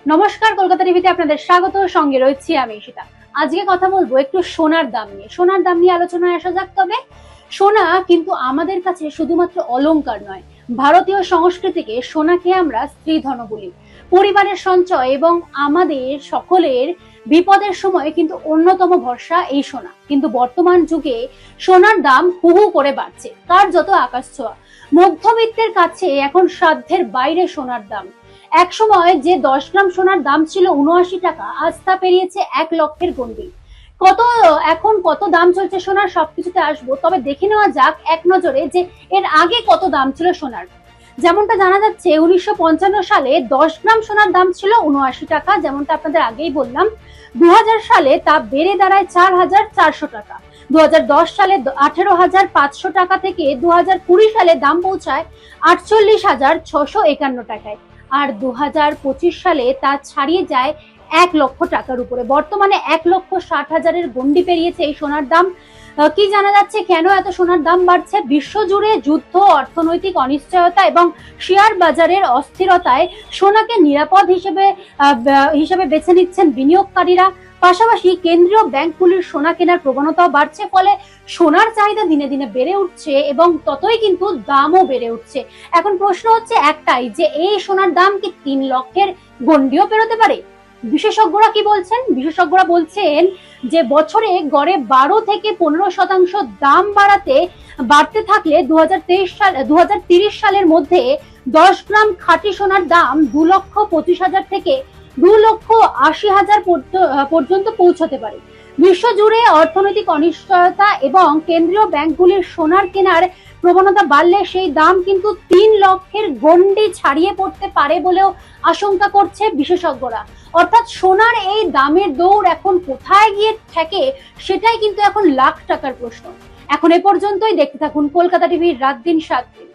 নমস্কার, কলকাতা টিভিতে আপনাদের স্বাগত। সঙ্গে রয়েছি আমি ঈশিতা। আজকে কথা বলবো একটু সোনার দাম নিয়ে। সোনার দাম নিয়ে আলোচনায় আসা যাক। তবে সোনা কিন্তু আমাদের কাছে শুধুমাত্র অলংকার নয়, ভারতীয় সংস্কৃতিকে সোনাকে আমরা স্ত্রীধন বলি। পরিবারের সঞ্চয় এবং আমাদের সকলের বিপদের সময় কিন্তু অন্যতম ভরসা এই সোনা। কিন্তু বর্তমান যুগে সোনার দাম হু হু করে বাড়ছে, কার যত আকাশ ছোঁয়া। মধ্যবিত্তের কাছে এখন সাধ্যের বাইরে সোনার দাম। এক সময় যে 10 গ্রাম সোনার দাম ছিল 79 টাকা, আজ তা পেরিয়েছে 1 লক্ষের গন্ডি। এখন কত দাম চলছে সোনার, সবকিছুতে আসবো। তবে দেখে নেওয়া যাক এক নজরে যে এর আগে কত দাম ছিল সোনার। যেমনটা জানা যাচ্ছে 1955 সালে 10 গ্রাম সোনার দাম ছিল 79 টাকা, যেমনটা আপনাদের আগেই বললাম। 2000 সালে তা বেড়ে দাঁড়ায় 4400 টাকা। 2010 সালে 18,500 টাকা থেকে 2020 সালে দাম পৌঁছায় 48,651 টাকায়। আর 2025 সালে তা ছাড়িয়ে যায় 1 লক্ষ টাকার উপরে। বর্তমানে 1,60,000-এর গন্ডি পেরিয়েছে এই সোনার দাম। কি জানা যাচ্ছে কেন এত সোনার দাম বাড়ছে? বিশ্বজুড়ে যুদ্ধ, অর্থনৈতিক অনিশ্চয়তা এবং শেয়ার বাজারের অস্থিরতায় সোনাকে নিরাপদ হিসেবে বেছে নিচ্ছেন বিনিয়োগকারীরা। পাশাপাশি কেন্দ্রীয় ব্যাংকগুলির সোনা কেনার প্রবণতাও বাড়ছে, ফলে সোনার চাহিদা দিনে দিনে বেড়ে উঠছে এবং ততই কিন্তু দামও বেড়ে উঠছে। এখন প্রশ্ন হচ্ছে একটাই, যে এই সোনার দাম কি 3 লক্ষের গন্ডিও পেরোতে পারে? বিশেষজ্ঞরা কি বলছেন? বিশেষজ্ঞরা বলছেন যে বছরে গড়ে 12 থেকে 15% দাম বাড়তে থাকলে 2030 সালের মধ্যে 10 গ্রাম খাঁটি সোনার দাম 2,25,000 থেকে 2,80,000 পর্যন্ত পৌঁছাতে পারে। বিশ্বজুড়ে অর্থনৈতিক অনিশ্চয়তা এবং কেন্দ্রীয় ব্যাংকগুলির সোনার কেনার প্রবণতা বাড়লে সেই দাম কিন্তু 3 লক্ষের গন্ডি ছাড়িয়ে পড়তে পারে বলেও আশঙ্কা করছে বিশেষজ্ঞরা। অর্থাৎ সোনার এই দামের দৌড় এখন কোথায় গিয়ে ঠেকে, সেটাই কিন্তু এখন লাখ টাকার প্রশ্ন। এখন এ পর্যন্তই। দেখতে থাকুন কলকাতা টিভির রাত দিন 7 দিন।